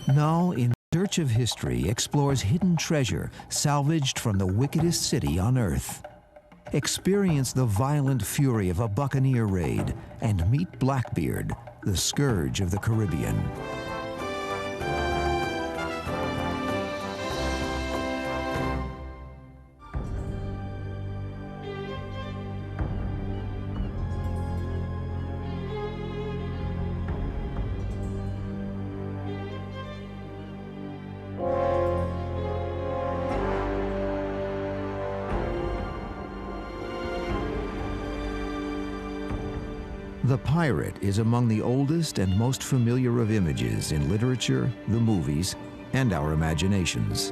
Now, in Search of History explores hidden treasure salvaged from the wickedest city on Earth. Experience the violent fury of a buccaneer raid and meet Blackbeard, the scourge of the Caribbean. The pirate is among the oldest and most familiar of images in literature, the movies, and our imaginations.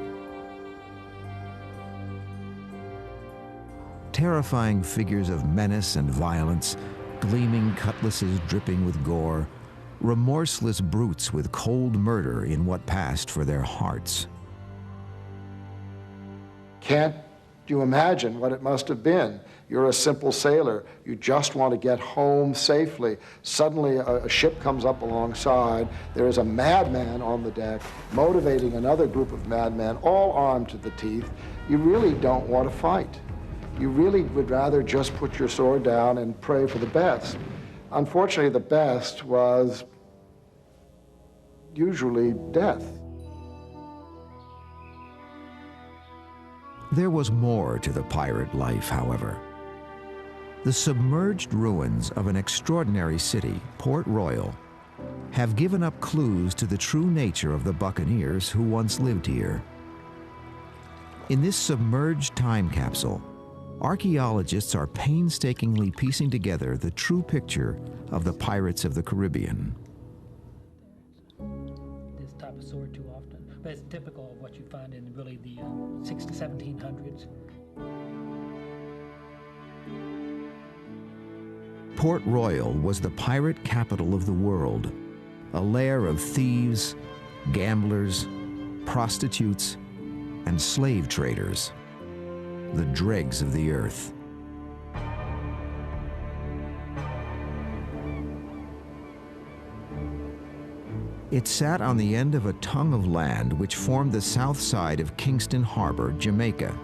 Terrifying figures of menace and violence, gleaming cutlasses dripping with gore, remorseless brutes with cold murder in what passed for their hearts. Can't you imagine what it must have been? You're a simple sailor. You just want to get home safely. Suddenly, a ship comes up alongside. There is a madman on the deck, motivating another group of madmen, all armed to the teeth. You really don't want to fight. You really would rather just put your sword down and pray for the best. Unfortunately, the best was usually death. There was more to the pirate life, however. The submerged ruins of an extraordinary city, Port Royal, have given up clues to the true nature of the buccaneers who once lived here. In this submerged time capsule, archaeologists are painstakingly piecing together the true picture of the pirates of the Caribbean. This type of sword too often, but it's typical of what you find in really the 1700s. Port Royal was the pirate capital of the world, a lair of thieves, gamblers, prostitutes, and slave traders, the dregs of the earth. It sat on the end of a tongue of land which formed the south side of Kingston Harbor, Jamaica.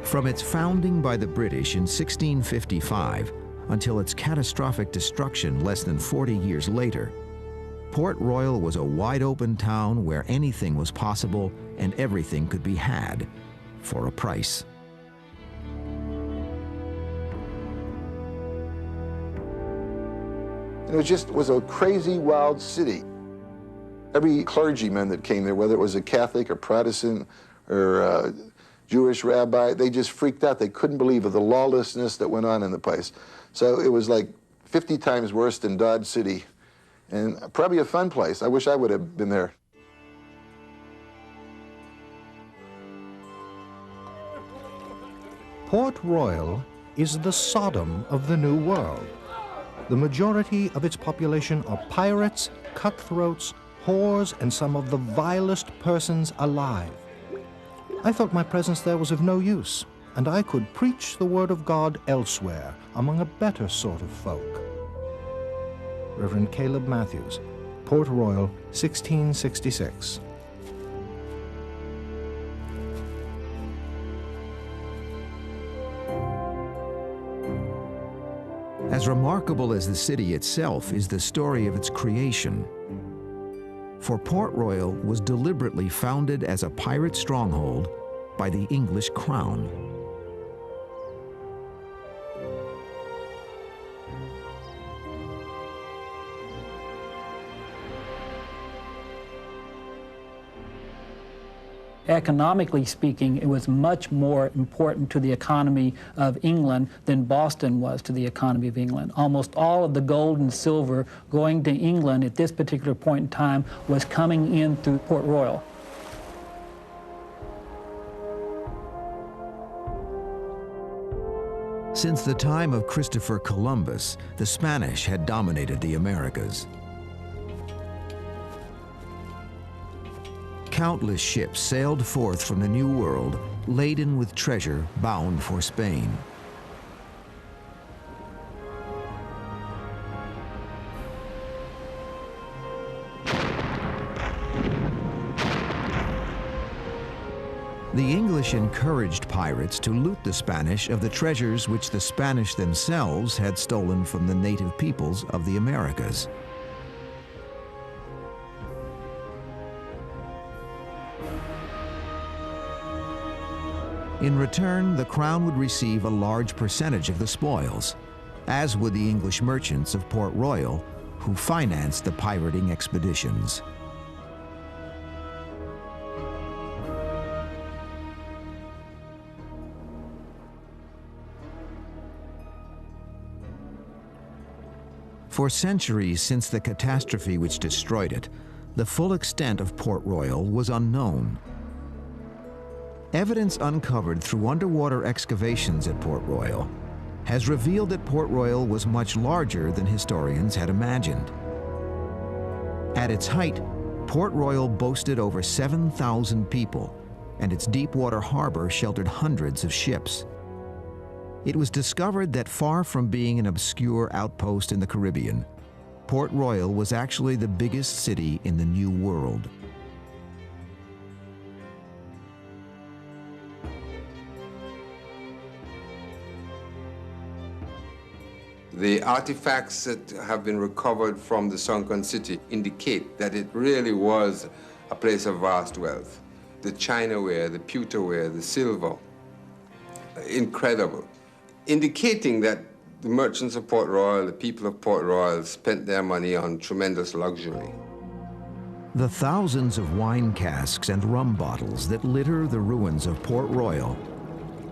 From its founding by the British in 1655 until its catastrophic destruction less than 40 years later, Port Royal was a wide-open town where anything was possible and everything could be had for a price. It was a crazy, wild city. Every clergyman that came there, whether it was a Catholic or Protestant or Jewish rabbi, they just freaked out. They couldn't believe of the lawlessness that went on in the place. So it was like 50 times worse than Dodge City, and probably a fun place. I wish I would have been there. Port Royal is the Sodom of the New World. The majority of its population are pirates, cutthroats, whores, and some of the vilest persons alive. I thought my presence there was of no use, and I could preach the word of God elsewhere, among a better sort of folk. Reverend Caleb Matthews, Port Royal, 1666. As remarkable as the city itself is the story of its creation. For Port Royal was deliberately founded as a pirate stronghold by the English crown. Economically speaking, it was much more important to the economy of England than Boston was to the economy of England. Almost all of the gold and silver going to England at this particular point in time was coming in through Port Royal. Since the time of Christopher Columbus, the Spanish had dominated the Americas. Countless ships sailed forth from the New World, laden with treasure bound for Spain. The English encouraged pirates to loot the Spanish of the treasures which the Spanish themselves had stolen from the native peoples of the Americas. In return, the crown would receive a large percentage of the spoils, as would the English merchants of Port Royal, who financed the pirating expeditions. For centuries since the catastrophe which destroyed it, the full extent of Port Royal was unknown. Evidence uncovered through underwater excavations at Port Royal has revealed that Port Royal was much larger than historians had imagined. At its height, Port Royal boasted over 7,000 people, and its deep-water harbor sheltered hundreds of ships. It was discovered that far from being an obscure outpost in the Caribbean, Port Royal was actually the biggest city in the New World. The artifacts that have been recovered from the sunken city indicate that it really was a place of vast wealth. The chinaware, the pewterware, the silver, incredible. Indicating that the merchants of Port Royal, the people of Port Royal, spent their money on tremendous luxury. The thousands of wine casks and rum bottles that litter the ruins of Port Royal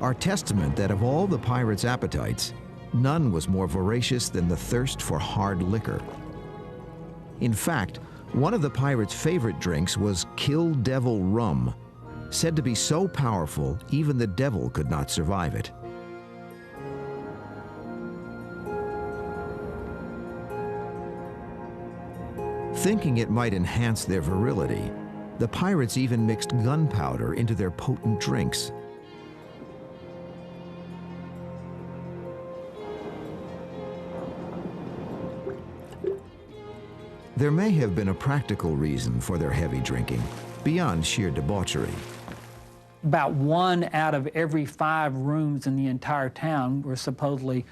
are testament that of all the pirates' appetites, none was more voracious than the thirst for hard liquor. In fact, one of the pirates' favorite drinks was Kill Devil rum, said to be so powerful even the devil could not survive it. Thinking it might enhance their virility, the pirates even mixed gunpowder into their potent drinks. There may have been a practical reason for their heavy drinking, beyond sheer debauchery. About 1 out of every 5 rooms in the entire town were supposedly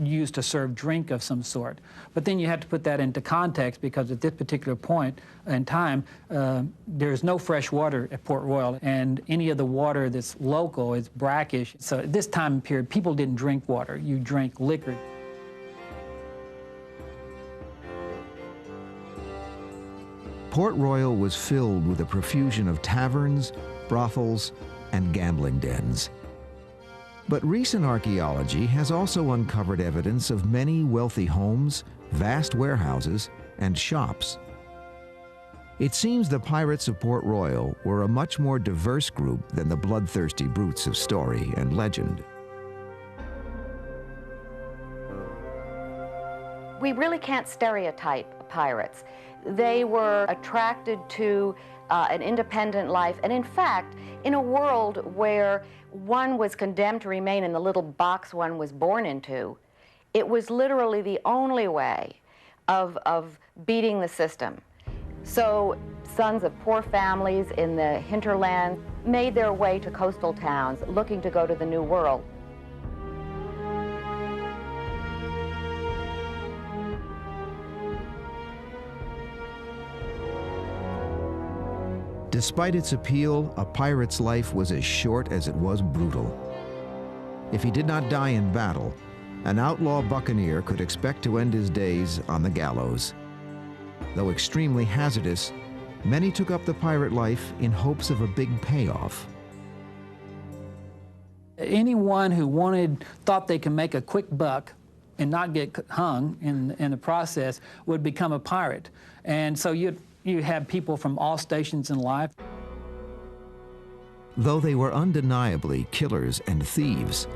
used to serve drink of some sort. But then you have to put that into context, because at this particular point in time, there's no fresh water at Port Royal, and any of the water that's local is brackish. So at this time period, people didn't drink water. You drank liquor. Port Royal was filled with a profusion of taverns, brothels, and gambling dens. But recent archaeology has also uncovered evidence of many wealthy homes, vast warehouses, and shops. It seems the pirates of Port Royal were a much more diverse group than the bloodthirsty brutes of story and legend. We really can't stereotype pirates. They were attracted to an independent life, and in fact, in a world where one was condemned to remain in the little box one was born into, it was literally the only way of beating the system. So sons of poor families in the hinterland made their way to coastal towns looking to go to the New World. Despite its appeal, a pirate's life was as short as it was brutal. If he did not die in battle, an outlaw buccaneer could expect to end his days on the gallows. Though extremely hazardous, many took up the pirate life in hopes of a big payoff. Anyone who thought they could make a quick buck and not get hung in the process would become a pirate. And so you have people from all stations in life. Though they were undeniably killers and thieves,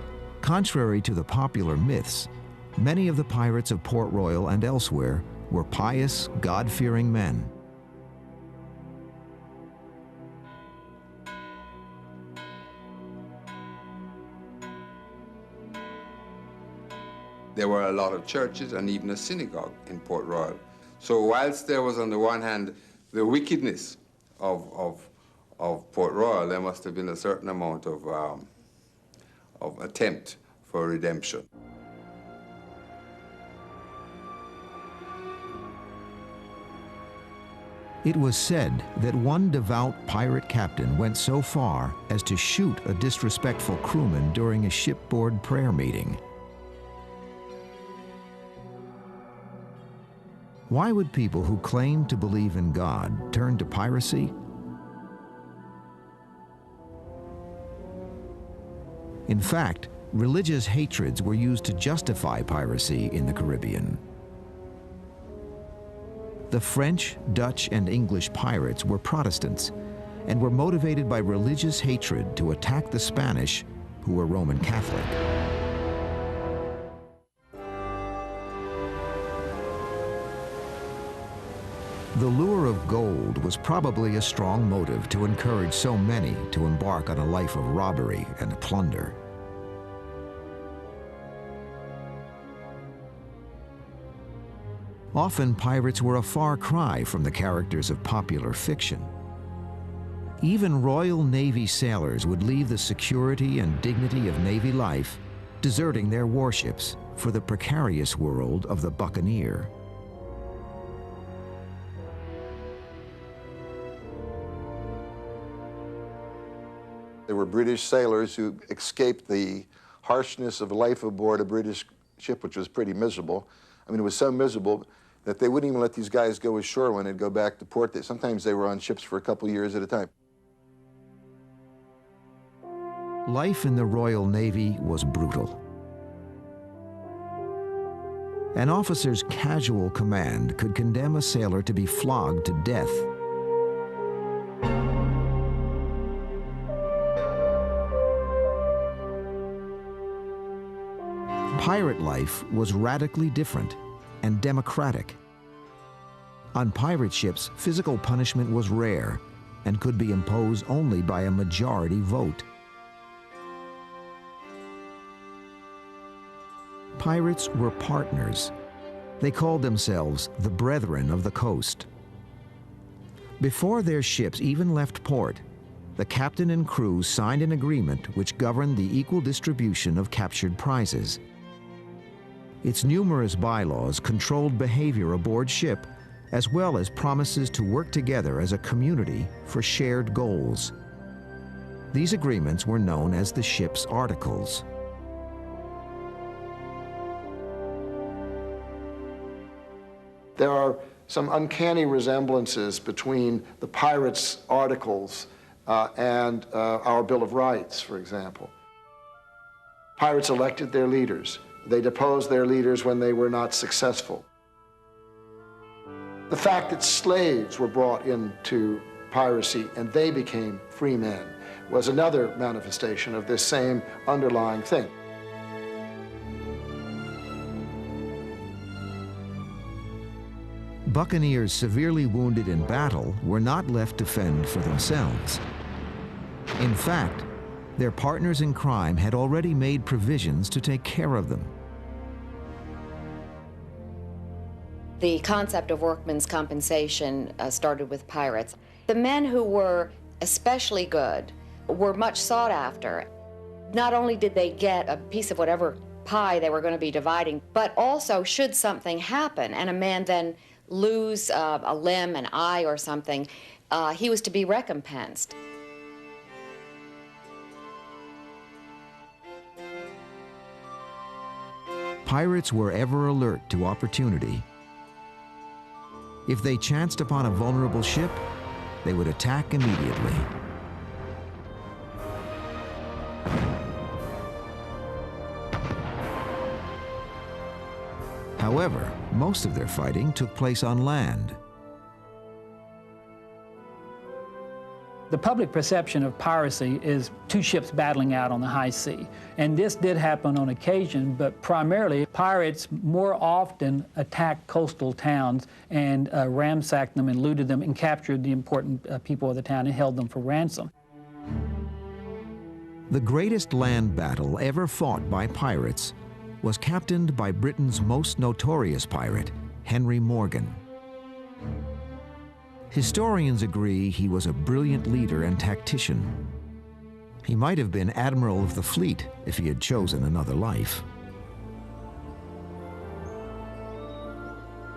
contrary to the popular myths, many of the pirates of Port Royal and elsewhere were pious, God-fearing men. There were a lot of churches and even a synagogue in Port Royal. So whilst there was, on the one hand, the wickedness of Port Royal, there must have been a certain amount of attempt for redemption. It was said that one devout pirate captain went so far as to shoot a disrespectful crewman during a shipboard prayer meeting. Why would people who claim to believe in God turn to piracy? In fact, religious hatreds were used to justify piracy in the Caribbean. The French, Dutch, and English pirates were Protestants and were motivated by religious hatred to attack the Spanish, who were Roman Catholic. The lure of gold was probably a strong motive to encourage so many to embark on a life of robbery and plunder. Often, pirates were a far cry from the characters of popular fiction. Even Royal Navy sailors would leave the security and dignity of Navy life, deserting their warships for the precarious world of the buccaneer. There were British sailors who escaped the harshness of life aboard a British ship, which was pretty miserable. I mean, it was so miserable that they wouldn't even let these guys go ashore when they'd go back to port. Sometimes they were on ships for a couple years at a time. Life in the Royal Navy was brutal. An officer's casual command could condemn a sailor to be flogged to death. Pirate life was radically different and democratic. On pirate ships, physical punishment was rare and could be imposed only by a majority vote. Pirates were partners. They called themselves the Brethren of the Coast. Before their ships even left port, the captain and crew signed an agreement which governed the equal distribution of captured prizes. Its numerous bylaws controlled behavior aboard ship, as well as promises to work together as a community for shared goals. These agreements were known as the ship's articles. There are some uncanny resemblances between the pirates' articles and our Bill of Rights, for example. Pirates elected their leaders. They deposed their leaders when they were not successful. The fact that slaves were brought into piracy and they became free men was another manifestation of this same underlying thing. Buccaneers severely wounded in battle were not left to fend for themselves. In fact, their partners in crime had already made provisions to take care of them. The concept of workman's compensation started with pirates. The men who were especially good were much sought after. Not only did they get a piece of whatever pie they were going to be dividing, but also should something happen and a man then lose a limb, an eye or something, he was to be recompensed. Pirates were ever alert to opportunity. If they chanced upon a vulnerable ship, they would attack immediately. However, most of their fighting took place on land. The public perception of piracy is two ships battling out on the high sea. And this did happen on occasion, but primarily pirates more often attacked coastal towns and ransacked them and looted them and captured the important people of the town and held them for ransom. The greatest land battle ever fought by pirates was captained by Britain's most notorious pirate, Henry Morgan. Historians agree he was a brilliant leader and tactician. He might have been admiral of the fleet if he had chosen another life.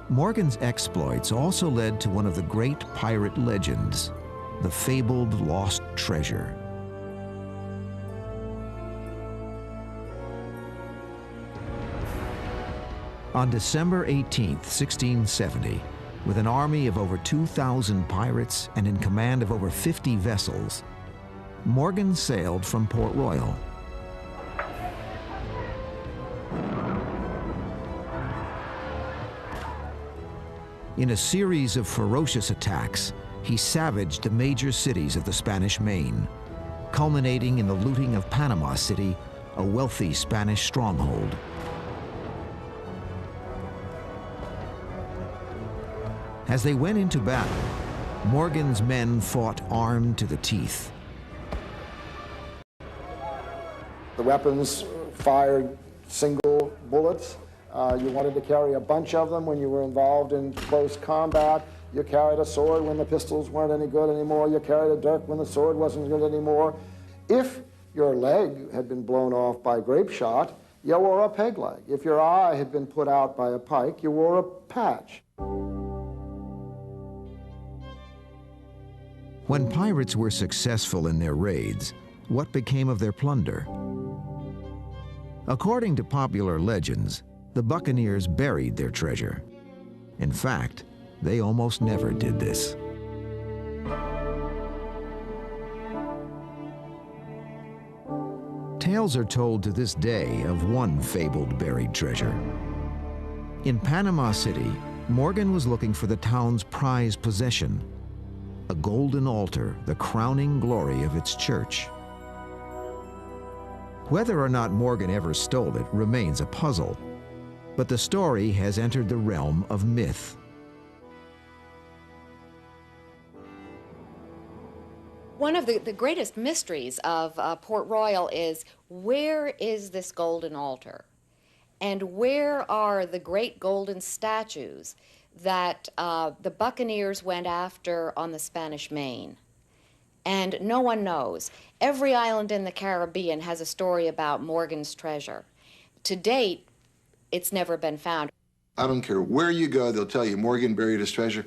Morgan's exploits also led to one of the great pirate legends, the fabled lost treasure. On December 18, 1670, with an army of over 2,000 pirates and in command of over 50 vessels, Morgan sailed from Port Royal. In a series of ferocious attacks, he savaged the major cities of the Spanish Main, culminating in the looting of Panama City, a wealthy Spanish stronghold. As they went into battle, Morgan's men fought armed to the teeth. The weapons fired single bullets. You wanted to carry a bunch of them when you were involved in close combat. You carried a sword when the pistols weren't any good anymore. You carried a dirk when the sword wasn't good anymore. If your leg had been blown off by grape shot, you wore a peg leg. If your eye had been put out by a pike, you wore a patch. When pirates were successful in their raids, what became of their plunder? According to popular legends, the buccaneers buried their treasure. In fact, they almost never did this. Tales are told to this day of one fabled buried treasure. In Panama City, Morgan was looking for the town's prized possession, a golden altar, the crowning glory of its church. Whether or not Morgan ever stole it remains a puzzle, but the story has entered the realm of myth. One of the greatest mysteries of Port Royal is, where is this golden altar? And where are the great golden statues that the buccaneers went after on the Spanish Main? And no one knows. Every island in the Caribbean has a story about Morgan's treasure. To date, it's never been found. I don't care where you go, they'll tell you Morgan buried his treasure.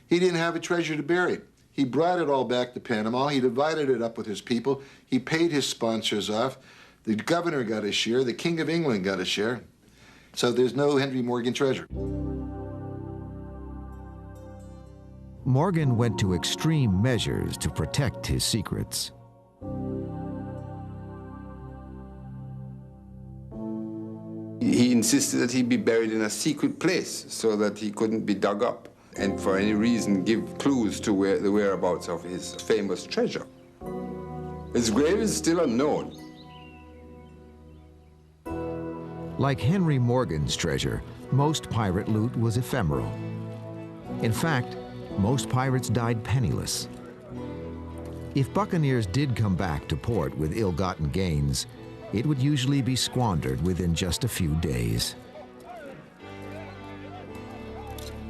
He didn't have a treasure to bury. He brought it all back to Panama. He divided it up with his people. He paid his sponsors off. The governor got a share. The King of England got a share. So there's no Henry Morgan treasure. Morgan went to extreme measures to protect his secrets. He insisted that he be buried in a secret place so that he couldn't be dug up and for any reason give clues to the whereabouts of his famous treasure. His grave is still unknown. Like Henry Morgan's treasure, most pirate loot was ephemeral. In fact, most pirates died penniless. If buccaneers did come back to port with ill-gotten gains, it would usually be squandered within just a few days.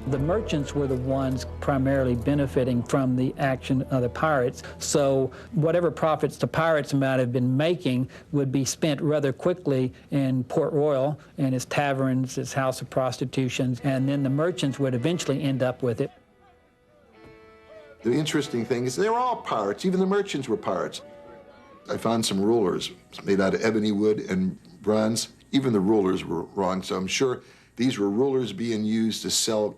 The merchants were the ones primarily benefiting from the action of the pirates, so whatever profits the pirates might have been making would be spent rather quickly in Port Royal and its taverns, its house of prostitutions, and then the merchants would eventually end up with it. The interesting thing is they were all pirates. Even the merchants were pirates. I found some rulers made out of ebony wood and bronze. Even the rulers were wrong, so I'm sure these were rulers being used to sell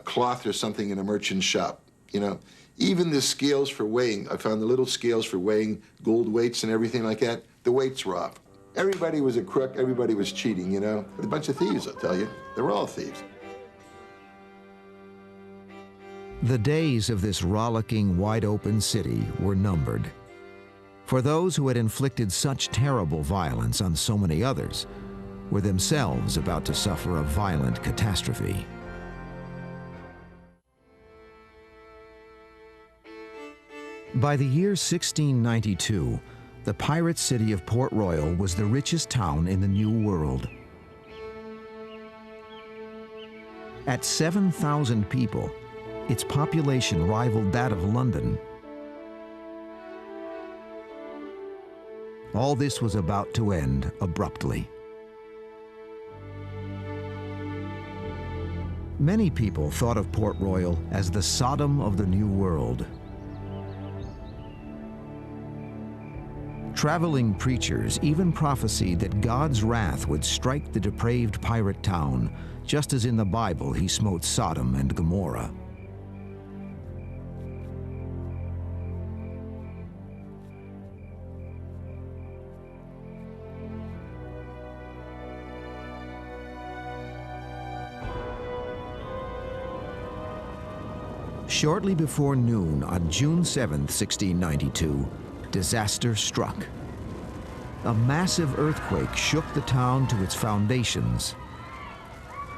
cloth or something in a merchant shop. You know, even the scales for weighing, I found the little scales for weighing gold weights and everything like that, the weights were off. Everybody was a crook, everybody was cheating, you know. A bunch of thieves, I'll tell you. They were all thieves. The days of this rollicking, wide-open city were numbered. For those who had inflicted such terrible violence on so many others were themselves about to suffer a violent catastrophe. By the year 1692, the pirate city of Port Royal was the richest town in the New World. At 7,000 people, its population rivaled that of London. All this was about to end abruptly. Many people thought of Port Royal as the Sodom of the New World. Traveling preachers even prophesied that God's wrath would strike the depraved pirate town, just as in the Bible he smote Sodom and Gomorrah. Shortly before noon on June 7, 1692, disaster struck. A massive earthquake shook the town to its foundations.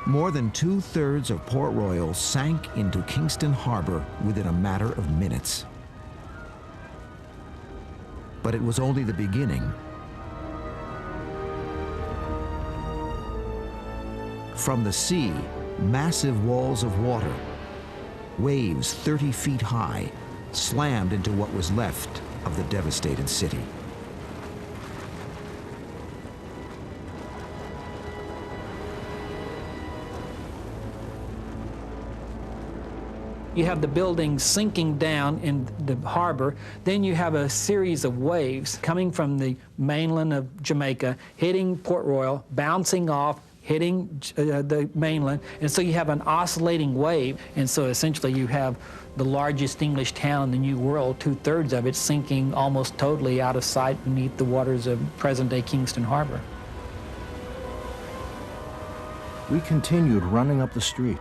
More than 2/3 of Port Royal sank into Kingston Harbor within a matter of minutes. But it was only the beginning. From the sea, massive walls of water, waves 30 feet high, slammed into what was left of the devastated city. You have the buildings sinking down in the harbor. Then you have a series of waves coming from the mainland of Jamaica, hitting Port Royal, bouncing off, hitting the mainland. And so you have an oscillating wave. And so essentially you have the largest English town in the New World, 2/3 of it sinking almost totally out of sight beneath the waters of present-day Kingston Harbor. We continued running up the street,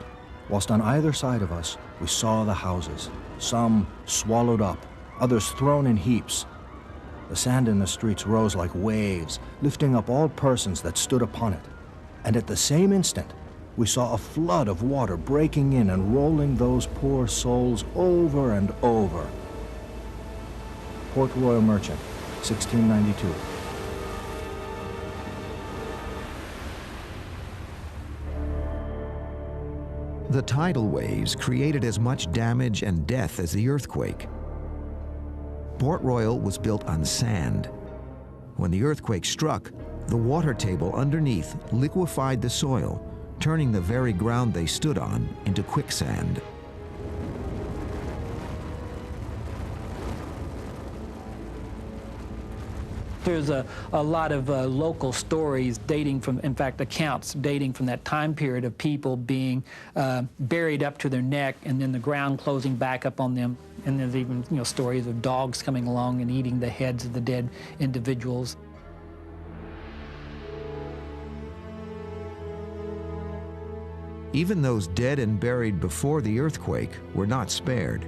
whilst on either side of us we saw the houses, some swallowed up, others thrown in heaps. The sand in the streets rose like waves, lifting up all persons that stood upon it. And at the same instant, we saw a flood of water breaking in and rolling those poor souls over and over. Port Royal Merchant, 1692. The tidal waves created as much damage and death as the earthquake. Port Royal was built on sand. When the earthquake struck, the water table underneath liquefied the soil, turning the very ground they stood on into quicksand. There's a lot of local stories dating from, in fact, accounts dating from that time period of people being buried up to their neck and then the ground closing back up on them. And there's even, stories of dogs coming along and eating the heads of the dead individuals. Even those dead and buried before the earthquake were not spared.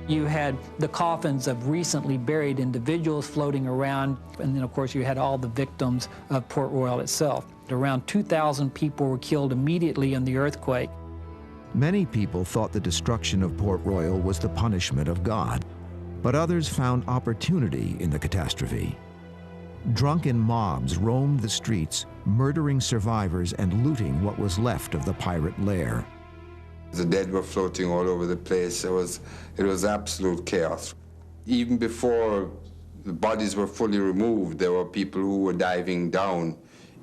You had the coffins of recently buried individuals floating around, and then of course you had all the victims of Port Royal itself. Around 2,000 people were killed immediately in the earthquake. Many people thought the destruction of Port Royal was the punishment of God, but others found opportunity in the catastrophe. Drunken mobs roamed the streets, murdering survivors and looting what was left of the pirate lair. The dead were floating all over the place. It was absolute chaos. Even before the bodies were fully removed, there were people who were diving down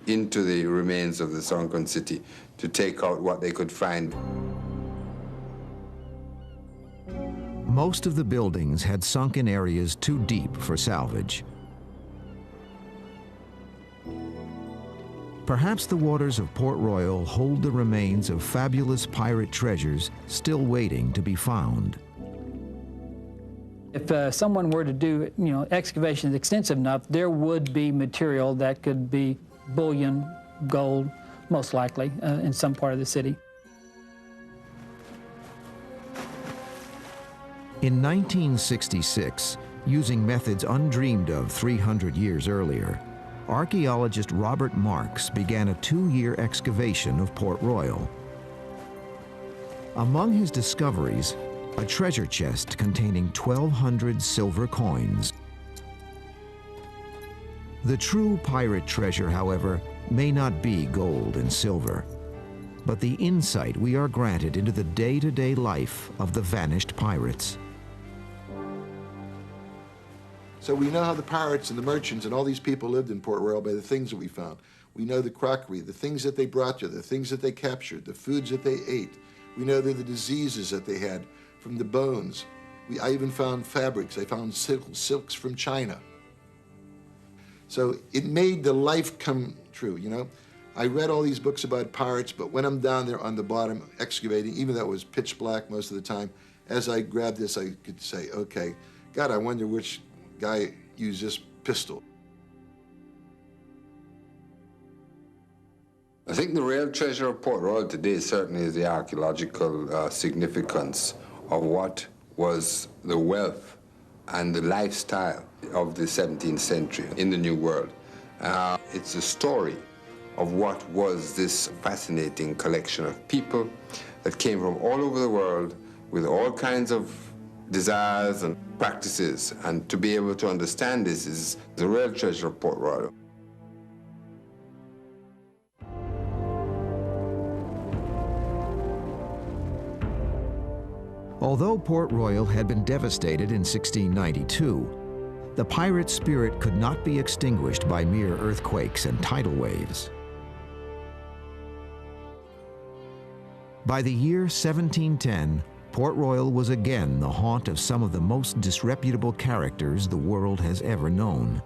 into the remains of the sunken city to take out what they could find. Most of the buildings had sunk in areas too deep for salvage. Perhaps the waters of Port Royal hold the remains of fabulous pirate treasures still waiting to be found. If someone were to do, excavations extensive enough, there would be material that could be bullion, gold, most likely, in some part of the city. In 1966, using methods undreamed of 300 years earlier, archaeologist Robert Marks began a 2-year excavation of Port Royal. Among his discoveries, a treasure chest containing 1,200 silver coins. The true pirate treasure, however, may not be gold and silver. but the insight we are granted into the day-to-day life of the vanished pirates. So we know how the pirates and the merchants and all these people lived in Port Royal by the things that we found. We know the crockery, the things that they brought you, the things that they captured, the foods that they ate. We know the diseases that they had from the bones. I even found fabrics. I found silks from China. So it made the life come true, you know? I read all these books about pirates, but when I'm down there on the bottom excavating, even though it was pitch black most of the time, as I grabbed this, I could say, okay, God, I wonder which guy used this pistol. I think the real treasure of Port Royal today certainly is the archaeological significance of what was the wealth and the lifestyle of the 17th century in the New World. It's a story of what was this fascinating collection of people that came from all over the world with all kinds of desires and practices. And to be able to understand this is the real treasure of Port Royal. Although Port Royal had been devastated in 1692, the pirate spirit could not be extinguished by mere earthquakes and tidal waves. By the year 1710, Port Royal was again the haunt of some of the most disreputable characters the world has ever known.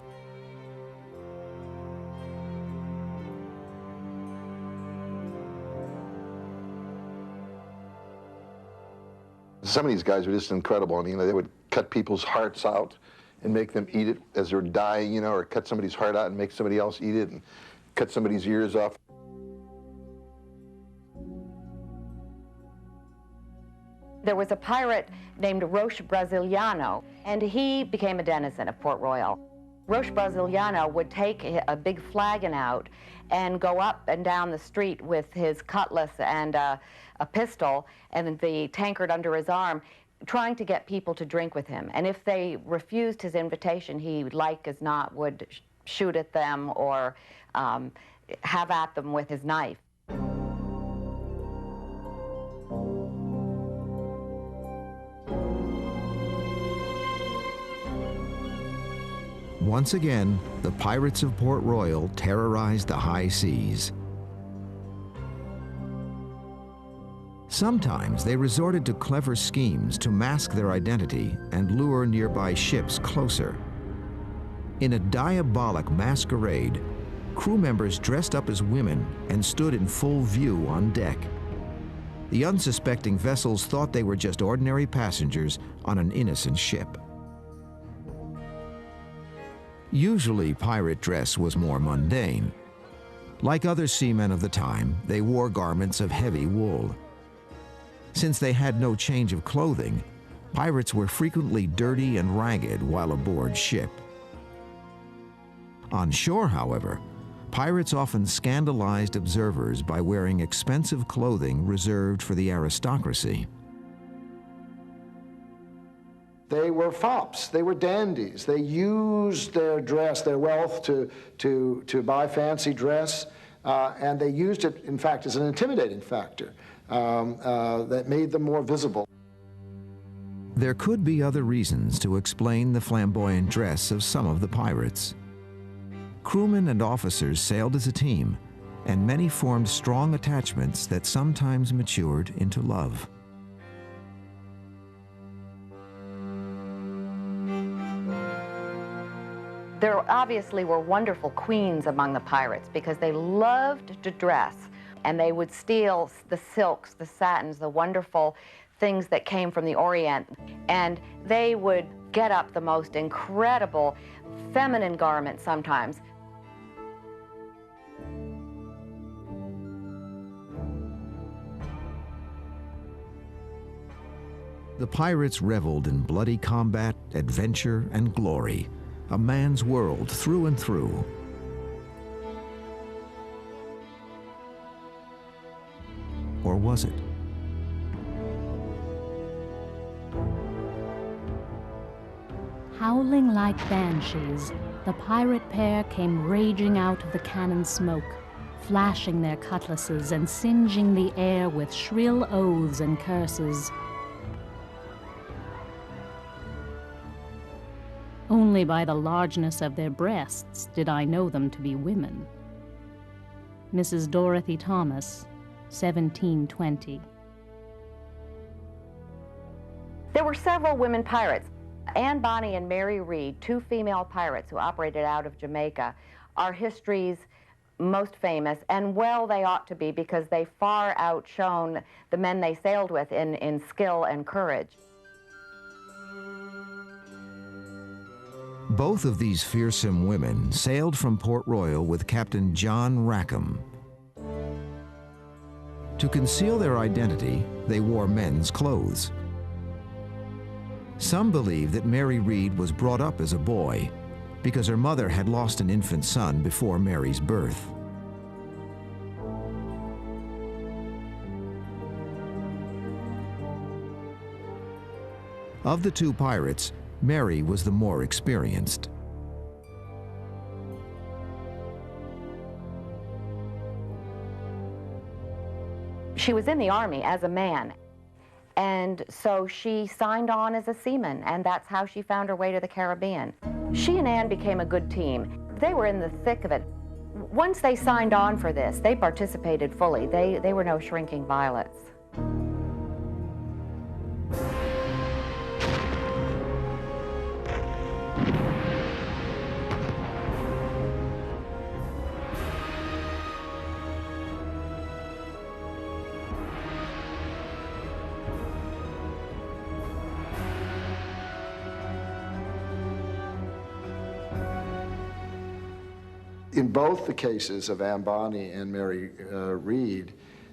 Some of these guys were just incredible. I mean, they would cut people's hearts out and make them eat it as they're dying, you know, or cut somebody's heart out and make somebody else eat it, and cut somebody's ears off. There was a pirate named Roche Brasiliano, and he became a denizen of Port Royal. Roche Brasiliano would take a big flagon out and go up and down the street with his cutlass and a pistol and the tankard under his arm, trying to get people to drink with him. And if they refused his invitation, he, like as not, would shoot at them or have at them with his knife. Once again, the pirates of Port Royal terrorized the high seas. Sometimes they resorted to clever schemes to mask their identity and lure nearby ships closer. In a diabolic masquerade, crew members dressed up as women and stood in full view on deck. The unsuspecting vessels thought they were just ordinary passengers on an innocent ship. Usually, pirate dress was more mundane. Like other seamen of the time, they wore garments of heavy wool. Since they had no change of clothing, pirates were frequently dirty and ragged while aboard ship. On shore, however, pirates often scandalized observers by wearing expensive clothing reserved for the aristocracy. They were fops, they were dandies. They used their dress, their wealth to buy fancy dress, and they used it, in fact, as an intimidating factor that made them more visible. There could be other reasons to explain the flamboyant dress of some of the pirates. Crewmen and officers sailed as a team, and many formed strong attachments that sometimes matured into love. There obviously were wonderful queens among the pirates because they loved to dress, and they would steal the silks, the satins, the wonderful things that came from the Orient, and they would get up the most incredible feminine garments sometimes. The pirates reveled in bloody combat, adventure, and glory. A man's world through and through. Or was it? Howling like banshees, the pirate pair came raging out of the cannon smoke, flashing their cutlasses and singeing the air with shrill oaths and curses. Only by the largeness of their breasts did I know them to be women. Mrs. Dorothy Thomas, 1720. There were several women pirates. Anne Bonny and Mary Read, two female pirates who operated out of Jamaica, are history's most famous, and well they ought to be, because they far outshone the men they sailed with in skill and courage. Both of these fearsome women sailed from Port Royal with Captain John Rackham. To conceal their identity, they wore men's clothes. Some believe that Mary Read was brought up as a boy because her mother had lost an infant son before Mary's birth. Of the two pirates, Mary was the more experienced. She was in the Army as a man, and so she signed on as a seaman, and that's how she found her way to the Caribbean. She and Anne became a good team. They were in the thick of it. Once they signed on for this, they participated fully. They were no shrinking violets. In both the cases of Anne Bonny and Mary Read,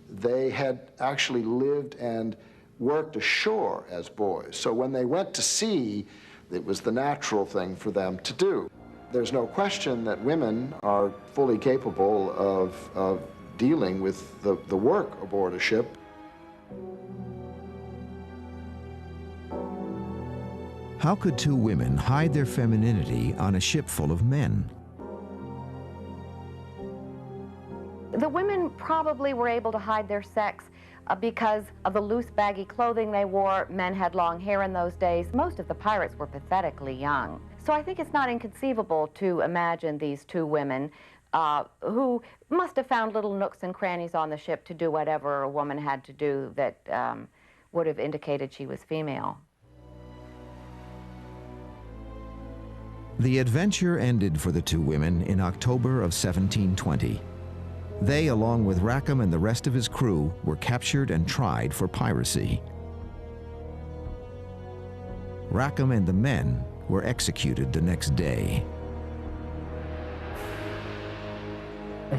they had actually lived and worked ashore as boys. So when they went to sea, it was the natural thing for them to do. There's no question that women are fully capable of dealing with the work aboard a ship. How could two women hide their femininity on a ship full of men? The women probably were able to hide their sex because of the loose, baggy clothing they wore. Men had long hair in those days. Most of the pirates were pathetically young. So I think it's not inconceivable to imagine these two women who must have found little nooks and crannies on the ship to do whatever a woman had to do that would have indicated she was female. The adventure ended for the two women in October of 1720. They, along with Rackham and the rest of his crew, were captured and tried for piracy. Rackham and the men were executed the next day.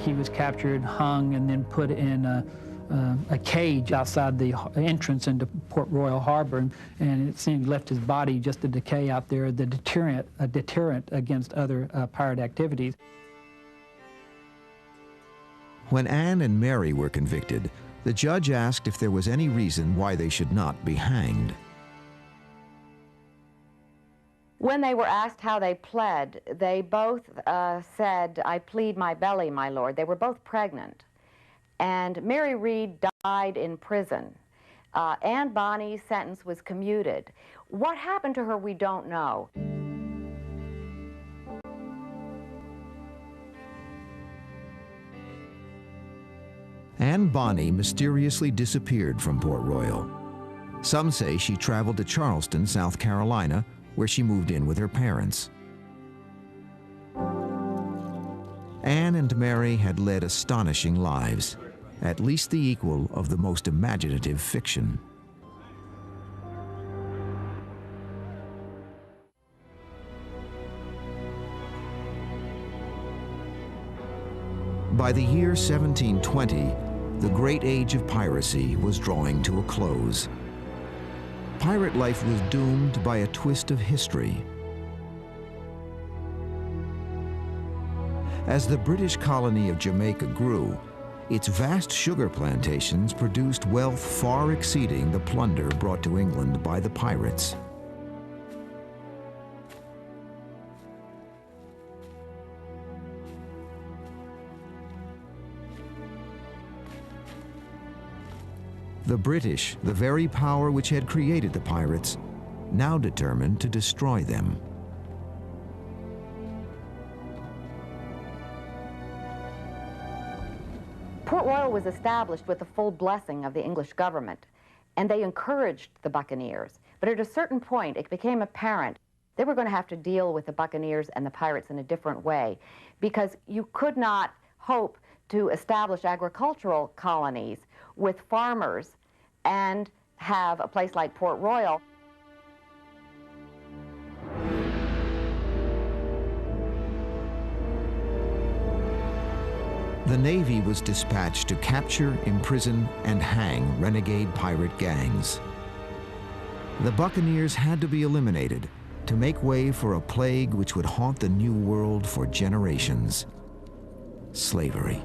He was captured, hung, and then put in a cage outside the entrance into Port Royal Harbor, and it seemed left his body just to decay out there, a deterrent against other pirate activities. When Anne and Mary were convicted, the judge asked if there was any reason why they should not be hanged. When they were asked how they pled, they both said, "I plead my belly, my lord." They were both pregnant. And Mary Read died in prison. Anne Bonny's sentence was commuted. What happened to her, we don't know. Anne Bonny mysteriously disappeared from Port Royal. Some say she traveled to Charleston, South Carolina, where she moved in with her parents. Anne and Mary had led astonishing lives, at least the equal of the most imaginative fiction. By the year 1720, the great age of piracy was drawing to a close. Pirate life was doomed by a twist of history. As the British colony of Jamaica grew, its vast sugar plantations produced wealth far exceeding the plunder brought to England by the pirates. The British, the very power which had created the pirates, now determined to destroy them. Port Royal was established with the full blessing of the English government, and they encouraged the buccaneers. But at a certain point, it became apparent they were going to have to deal with the buccaneers and the pirates in a different way, because you could not hope to establish agricultural colonies with farmers and have a place like Port Royal. The Navy was dispatched to capture, imprison, and hang renegade pirate gangs. The buccaneers had to be eliminated to make way for a plague which would haunt the New World for generations: slavery.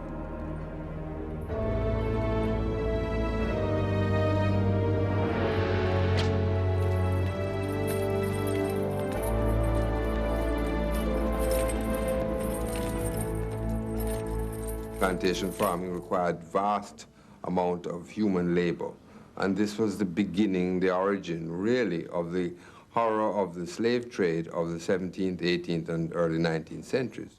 Plantation farming required vast amount of human labor. And this was the beginning, the origin, really, of the horror of the slave trade of the 17th, 18th, and early 19th centuries.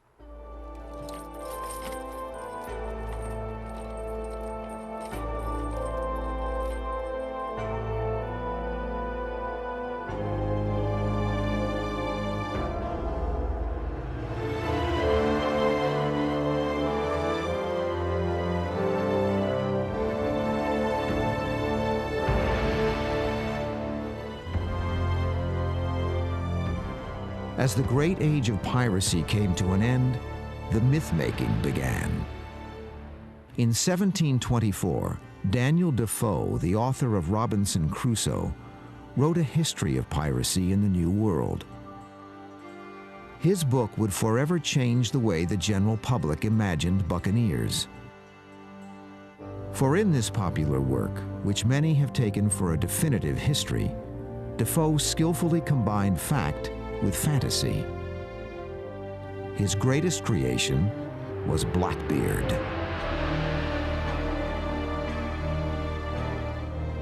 As the great age of piracy came to an end, the myth-making began. In 1724, Daniel Defoe, the author of Robinson Crusoe, wrote a history of piracy in the New World. His book would forever change the way the general public imagined buccaneers. For in this popular work, which many have taken for a definitive history, Defoe skillfully combined fact with fantasy. His greatest creation was Blackbeard.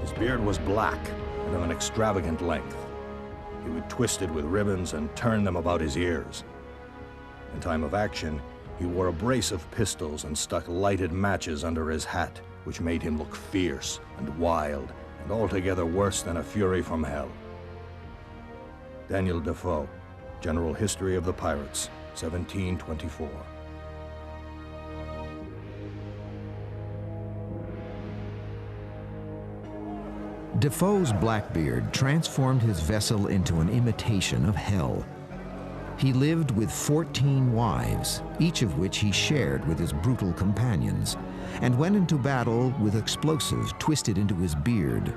His beard was black and of an extravagant length. He would twist it with ribbons and turn them about his ears. In time of action, he wore a brace of pistols and stuck lighted matches under his hat, which made him look fierce and wild and altogether worse than a fury from hell. Daniel Defoe, General History of the Pirates, 1724. Defoe's Blackbeard transformed his vessel into an imitation of hell. He lived with 14 wives, each of which he shared with his brutal companions, and went into battle with explosives twisted into his beard.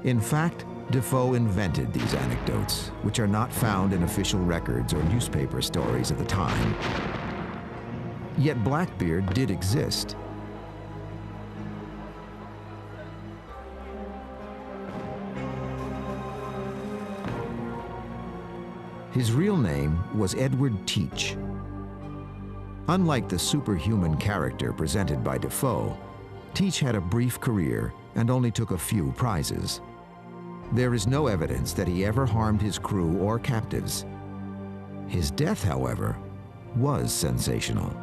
In fact, Defoe invented these anecdotes, which are not found in official records or newspaper stories of the time. Yet Blackbeard did exist. His real name was Edward Teach. Unlike the superhuman character presented by Defoe, Teach had a brief career and only took a few prizes. There is no evidence that he ever harmed his crew or captives. His death, however, was sensational.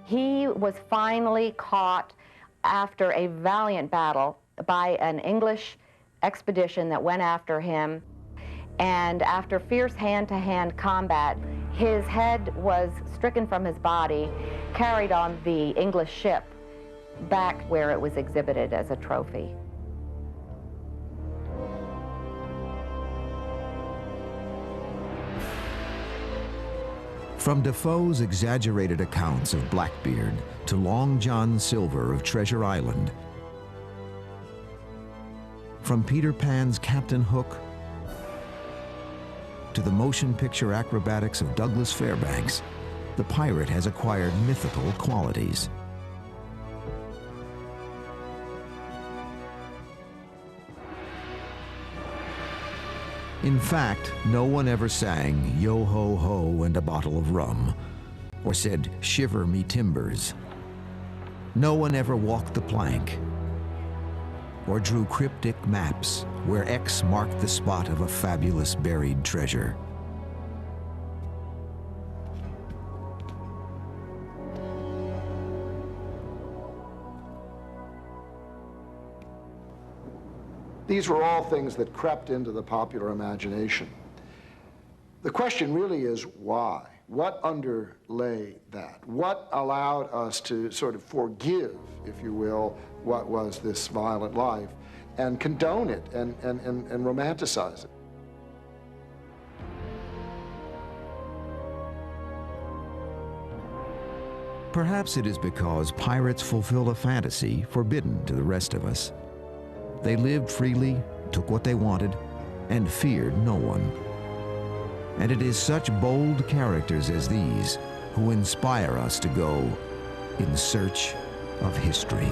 He was finally caught after a valiant battle by an English expedition that went after him, and after fierce hand-to-hand combat, his head was stricken from his body, carried on the English ship back where it was exhibited as a trophy. From Defoe's exaggerated accounts of Blackbeard to Long John Silver of Treasure Island, from Peter Pan's Captain Hook to the motion picture acrobatics of Douglas Fairbanks, the pirate has acquired mythical qualities. In fact, no one ever sang "Yo ho ho" and a bottle of rum, or said "Shiver me timbers." No one ever walked the plank or drew cryptic maps where X marked the spot of a fabulous buried treasure. These were all things that crept into the popular imagination. The question really is why? What underlay that? What allowed us to sort of forgive, if you will, what was this violent life and condone it and romanticize it? Perhaps it is because pirates fulfill a fantasy forbidden to the rest of us. They lived freely, took what they wanted, and feared no one. And it is such bold characters as these who inspire us to go in search of history.